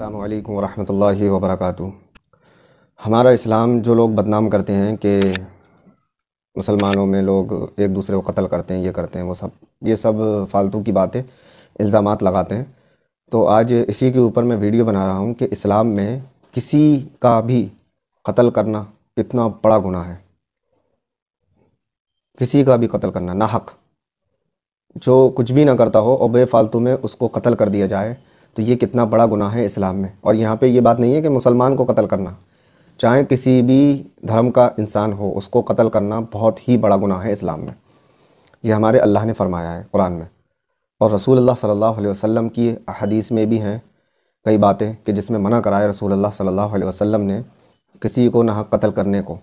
السلام علیکم ورحمۃ اللہ وبرکاتہ۔ ہمارا اسلام جو لوگ بدنام کرتے ہیں کہ مسلمانوں میں لوگ ایک دوسرے کو قتل کرتے ہیں، یہ کرتے ہیں، یہ سب فالتو کی باتیں، الزامات لگاتے ہیں۔ تو آج اسی کے اوپر میں ویڈیو بنا رہا ہوں کہ اسلام میں کسی کا بھی قتل کرنا کتنا بڑا گناہ ہے۔ کسی کا بھی قتل کرنا ناحق، جو کچھ بھی نہ کرتا ہو اور بے فالتو میں اس کو قتل کر دیا جائے، تو یہ کتنا بڑا گناہ ہے اسلام میں۔ اور یہاں پہ یہ بات نہیں ہے کہ مسلمان کو قتل کرنا، چاہے کسی بھی دھرم کا انسان ہو، اس کو قتل کرنا بہت ہی بڑا گناہ ہے اسلام میں۔ یہ ہمارے اللہ نے فرمایا ہے قرآن میں، اور رسول اللہ صلی اللہ علیہ وسلم کی حدیث میں بھی ہیں کئی باتیں کہ جس میں منع کرائے رسول اللہ صلی اللہ علیہ وسلم نے کسی کو ناحق قتل کرنے کو۔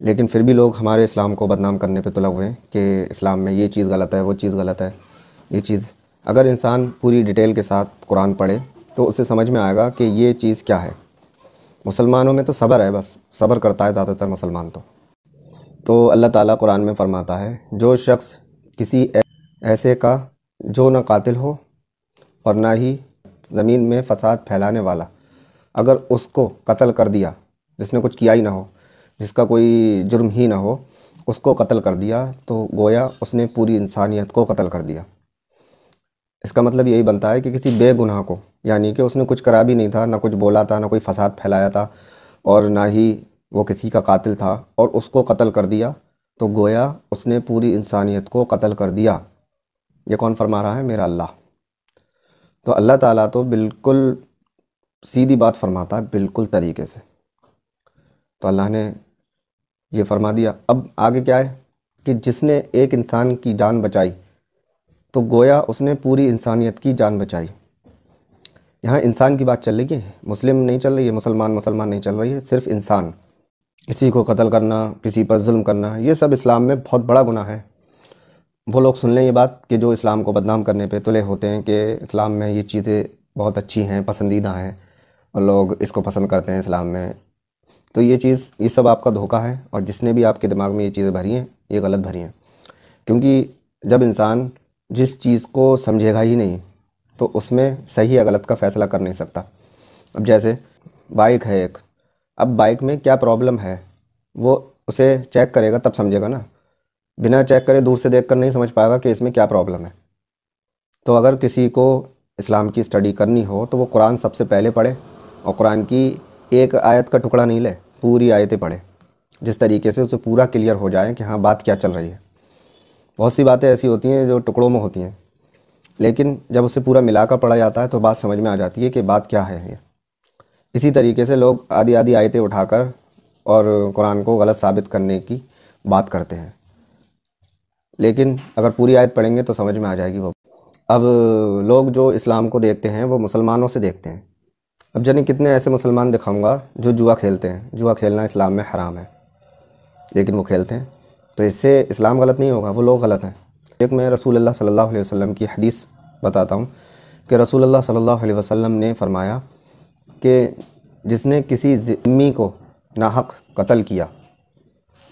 لیکن پھر بھی لوگ ہمارے اسلام کو بدنام کرنے پہ تلے ہوئے ہیں کہ اسلام میں یہ چیز غلط ہے، وہ چیز غلط ہے، یہ چیز۔ اگر انسان پوری ڈیٹیل کے ساتھ قرآن پڑھے تو اسے سمجھ میں آئے گا کہ یہ چیز کیا ہے۔ مسلمانوں میں تو صبر ہے، بس صبر کرتا ہے زیادہ تر مسلمان۔ تو اللہ تعالیٰ قرآن میں فرماتا ہے، جو شخص کسی ایسے کا جو نہ قاتل ہو اور نہ ہی زمین میں فساد پھیلانے والا، اگر اس کو قتل کر دیا، جس نے کچھ کیا ہی نہ ہو، جس کا کوئی جرم ہی نہ ہو، اس کو قتل کر دیا تو گویا اس نے پوری انسانیت کو قتل کر دیا۔ اس کا مطلب یہی بنتا ہے کہ کسی بے گناہ کو، یعنی کہ اس نے کچھ کرا بھی نہیں تھا، نہ کچھ بولا تھا، نہ کوئی فساد پھیلایا تھا، اور نہ ہی وہ کسی کا قاتل تھا، اور اس کو قتل کر دیا تو گویا اس نے پوری انسانیت کو قتل کر دیا۔ یہ کون فرما رہا ہے؟ میرا اللہ۔ تو اللہ تعالیٰ تو بالکل سیدھی بات فرماتا ہے، بالکل طریقے سے۔ تو اللہ نے یہ فرما دیا۔ اب آگے کیا ہے کہ جس نے ایک انسان کی جان بچائی تو گویا اس نے پوری انسانیت کی جان بچائی۔ یہاں انسان کی بات چل رہی ہے، مسلم نہیں چل رہی ہے، مسلمان نہیں چل رہی ہے، صرف انسان۔ کسی کو قتل کرنا، کسی پر ظلم کرنا، یہ سب اسلام میں بہت بڑا گناہ ہے۔ وہ لوگ سن لیں یہ بات کہ جو اسلام کو بدنام کرنے پہ تلے ہوتے ہیں کہ اسلام میں یہ چیزیں بہت اچھی ہیں، پسندیدہ ہیں، اور لوگ اس کو پسند کرتے ہیں اسلام میں۔ تو یہ سب آپ کا دھوکہ ہے، اور جس نے بھی آپ کے دماغ میں یہ چیزیں بھری ہیں، یہ غلط بھری ہیں۔ کیونکہ جب انسان جس چیز کو سمجھے گا ہی نہیں تو اس میں صحیح یا غلط کا فیصلہ کر نہیں سکتا۔ اب جیسے بائک ہے ایک، اب بائک میں کیا پرابلم ہے وہ اسے چیک کرے گا تب سمجھے گا نا، بنا چیک کرے دور سے دیکھ کر نہیں سمجھ پائے گا کہ اس میں کیا پرابلم ہے۔ تو اگر کسی کو اسلام کی اسٹڈی کرنی ہو تو وہ قرآن سب سے پہلے پڑھے، اور قرآن کی ایک آیت کا ٹکڑا نہیں لے، پوری آیتیں پڑھے، جس طریقے سے اسے پورا کلیئر ہو جائے کہ ہاں بات کیا چل رہی ہے۔ بہت سی باتیں ایسی ہوتی ہیں جو ٹکڑوں میں ہوتی ہیں، لیکن جب اسے پورا ملا کر پڑھا جاتا ہے تو بات سمجھ میں آ جاتی ہے کہ بات کیا ہے یہ۔ اسی طریقے سے لوگ آدھی آیتیں اٹھا کر اور قرآن کو غلط ثابت کرنے کی بات کرتے ہیں، لیکن اگر پوری آیت پڑھیں گے تو سمجھ میں آ جائے گی وہ۔ اب لوگ جو اسلام کو دیکھتے ہیں وہ مسلمانوں سے دیکھتے ہیں۔ اب جانے کتنے ایسے مسلمان دکھاؤں گا جو جوا کھیلتے ہیں۔ جوا کھیلنا اسلام میں حرام ہے، لیکن وہ کھیلتے ہیں، تو اس سے اسلام غلط نہیں ہوگا، وہ لوگ غلط ہیں۔ ایک میں رسول اللہ صلی اللہ علیہ وسلم کی حدیث بتاتا ہوں کہ رسول اللہ صلی اللہ علیہ وسلم نے فرمایا کہ جس نے کسی ذمی کو ناحق قتل کیا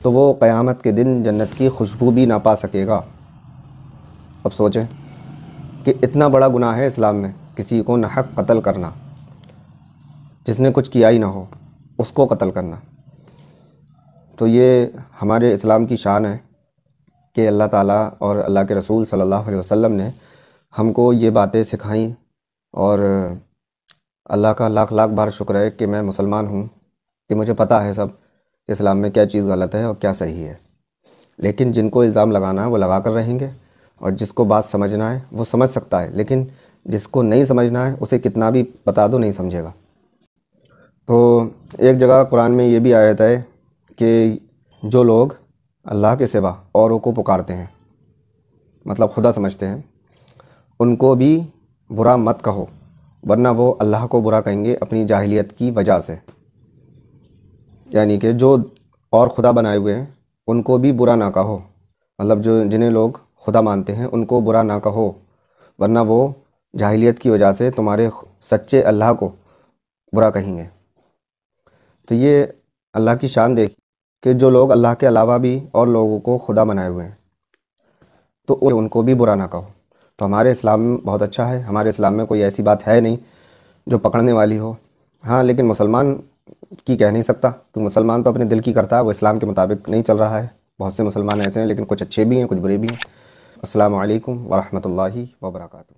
تو وہ قیامت کے دن جنت کی خوشبو بھی نہ پا سکے گا۔ اب سوچیں کہ اتنا بڑا گناہ ہے اسلام میں کسی کو ناحق قتل کرنا، جس نے کچھ کیا ہی نہ ہو اس کو قتل کرنا۔ تو یہ ہمارے اسلام کی شان ہے کہ اللہ تعالیٰ اور اللہ کے رسول صلی اللہ علیہ وسلم نے ہم کو یہ باتیں سکھائیں، اور اللہ کا لاکھ لاکھ بار شکر ہے کہ میں مسلمان ہوں، کہ مجھے پتہ ہے سب کہ اسلام میں کیا چیز غلط ہے اور کیا صحیح ہے۔ لیکن جن کو الزام لگانا ہے وہ لگا کر رہیں گے، اور جس کو بات سمجھنا ہے وہ سمجھ سکتا ہے، لیکن جس کو نہیں سمجھنا ہے اسے کتنا بھی بتا دو نہیں سمجھے گا۔ تو ایک جگہ قرآن میں یہ بھی آیت ہے کہ جو لوگ اللہ کے سوا اوروں کو پکارتے ہیں، مطلب خدا سمجھتے ہیں، ان کو بھی برا مت کہو، ورنہ وہ اللہ کو برا کہیں گے اپنی جاہلیت کی وجہ سے۔ یعنی کہ جو اور خدا بنائے ہوئے ہیں ان کو بھی برا نہ کہو، مطلب جنہیں لوگ خدا مانتے ہیں ان کو برا نہ کہو، ورنہ وہ جاہلیت کی وجہ سے تمہارے سچے اللہ کو برا کہیں گے۔ تو یہ اللہ کی شان دیکھی کہ جو لوگ اللہ کے علاوہ بھی اور لوگوں کو خدا بنائے ہوئے ہیں تو ان کو بھی برا نہ کہو۔ تو ہمارے اسلام بہت اچھا ہے، ہمارے اسلام میں کوئی ایسی بات ہے نہیں جو پکڑنے والی ہو. ہاں لیکن مسلمان کی کہہ نہیں سکتا، کیونکہ مسلمان تو اپنے دل کی کرتا ہے، وہ اسلام کے مطابق نہیں چل رہا ہے. بہت سے مسلمان ایسے ہیں، لیکن کچھ اچھے بھی ہیں، کچھ برے بھی ہیں. السلام علیکم ورحمۃ اللہ وبرکاتہ.